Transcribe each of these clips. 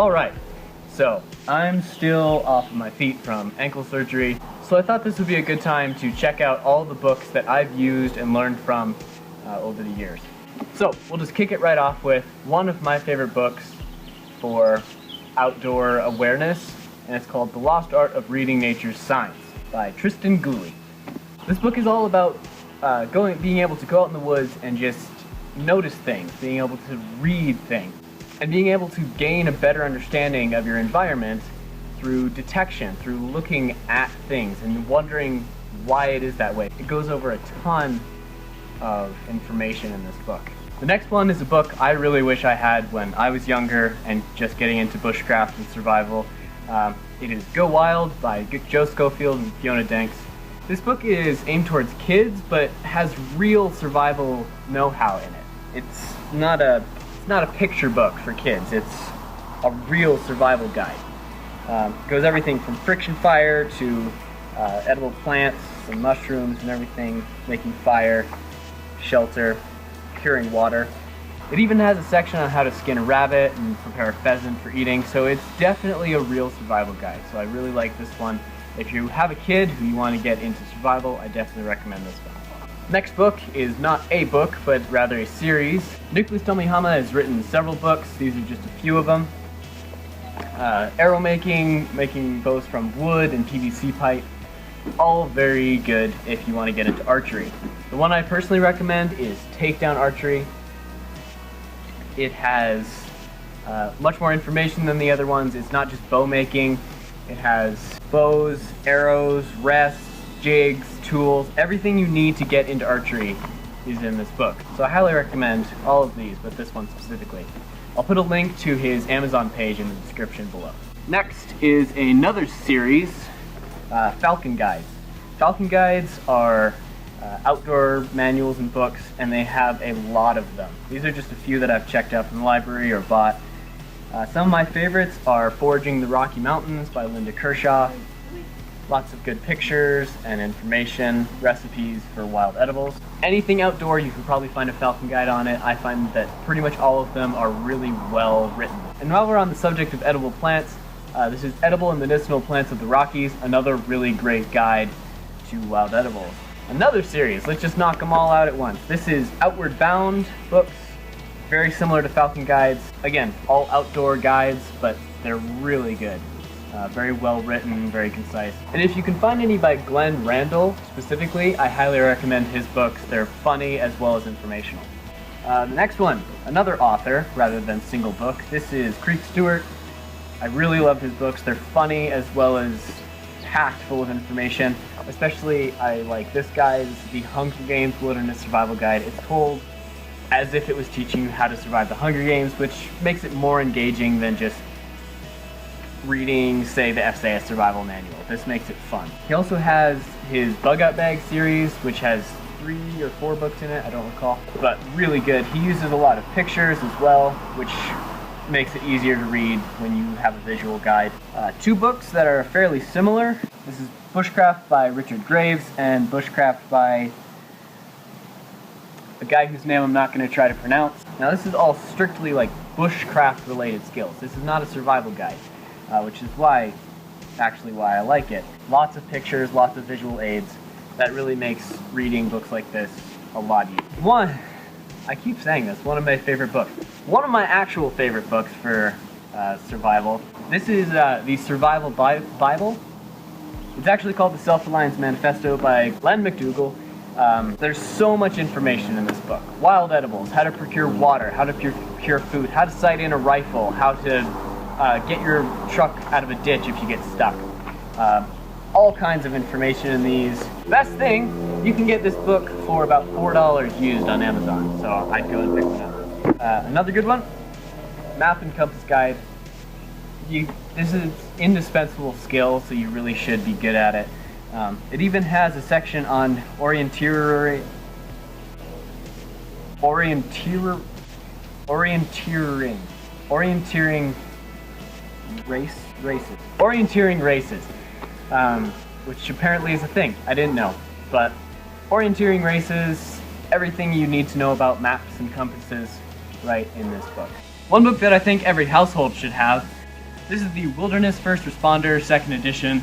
Alright, so I'm still off of my feet from ankle surgery, so I thought this would be a good time to check out all the books that I've used and learned from over the years. So we'll just kick it right off with one of my favorite books for outdoor awareness, and it's called The Lost Art of Reading Nature's Signs by Tristan Gooley. This book is all about being able to go out in the woods and just notice things, being able to read things, and being able to gain a better understanding of your environment through detection, through looking at things and wondering why it is that way. It goes over a ton of information in this book. The next one is a book I really wish I had when I was younger and just getting into bushcraft and survival. It is Go Wild by Joe Schofield and Fiona Danks. This book is aimed towards kids, but has real survival know-how in it. It's not a picture book for kids. It's a real survival guide. It goes everything from friction fire to edible plants and mushrooms and everything, making fire, shelter, curing water. It even has a section on how to skin a rabbit and prepare a pheasant for eating, so it's definitely a real survival guide. So I really like this one. If you have a kid who you want to get into survival, I definitely recommend this one. Next book is not a book, but rather a series. Nicholas Tomihama has written several books. These are just a few of them. Arrow making bows from wood and PVC pipe. All very good if you want to get into archery. The one I personally recommend is Takedown Archery. It has much more information than the other ones. It's not just bow making. It has bows, arrows, rests, jigs, tools. Everything you need to get into archery is in this book. So I highly recommend all of these, but this one specifically. I'll put a link to his Amazon page in the description below. Next is another series, Falcon Guides. Falcon Guides are outdoor manuals and books, and they have a lot of them. These are just a few that I've checked out from the library or bought. Some of my favorites are Foraging the Rocky Mountains by Linda Kershaw. Lots of good pictures and information, recipes for wild edibles. Anything outdoor, you can probably find a Falcon Guide on it. I find that pretty much all of them are really well written. And while we're on the subject of edible plants, this is Edible and Medicinal Plants of the Rockies, another really great guide to wild edibles. Another series, let's just knock them all out at once. This is Outward Bound books, very similar to Falcon Guides. Again, all outdoor guides, but they're really good. Very well written, very concise. And if you can find any by Glenn Randall specifically, I highly recommend his books. They're funny as well as informational. The next one, another author rather than single book. This is Stuart. I really love his books. They're funny as well as packed full of information. Especially, I like this guy's The Hunger Games Wilderness Survival Guide. It's told as if it was teaching you how to survive the Hunger Games, which makes it more engaging than just reading, say, the SAS Survival Manual. This makes it fun. He also has his Bug Out Bag series, which has 3 or 4 books in it, I don't recall, but really good. He uses a lot of pictures as well, which makes it easier to read when you have a visual guide. 2 books that are fairly similar. This is Bushcraft by Richard Graves and Bushcraft by a guy whose name I'm not going to try to pronounce. Now this is all strictly like bushcraft related skills. This is not a survival guide, which is why I like it. Lots of pictures, lots of visual aids. That really makes reading books like this a lot easier. I keep saying this, one of my favorite books. One of my actual favorite books for survival. This is the Survival Bible. It's actually called the Self-Reliance Manifesto by Glenn McDougall. There's so much information in this book. Wild edibles, how to procure water, how to procure food, how to sight in a rifle, how to get your truck out of a ditch if you get stuck. All kinds of information in these. Best thing, you can get this book for about $4 used on Amazon, so I'd go and pick one up. Another good one, Map and Compass Guide. This is indispensable skill, so you really should be good at it. It even has a section on orienteering races, which apparently is a thing. I didn't know, but orienteering races, everything you need to know about maps and compasses right in this book. One book that I think every household should have This is the Wilderness First Responder 2nd edition.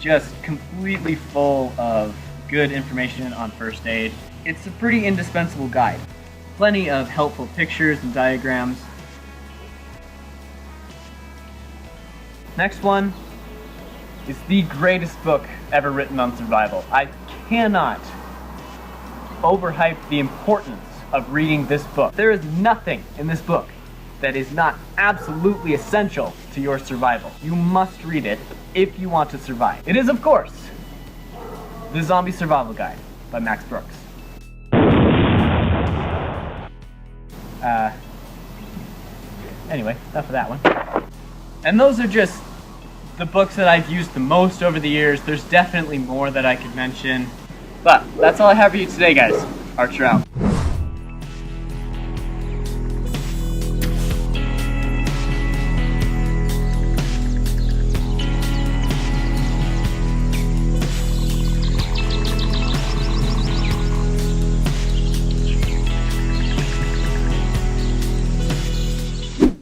Just completely full of good information on first aid. It's a pretty indispensable guide. Plenty of helpful pictures and diagrams. Next one is the greatest book ever written on survival. I cannot overhype the importance of reading this book. There is nothing in this book that is not absolutely essential to your survival. You must read it if you want to survive. It is, of course, The Zombie Survival Guide by Max Brooks. Anyway, enough of that one. And those are just the books that I've used the most over the years. There's definitely more that I could mention. But that's all I have for you today, guys. Archer out.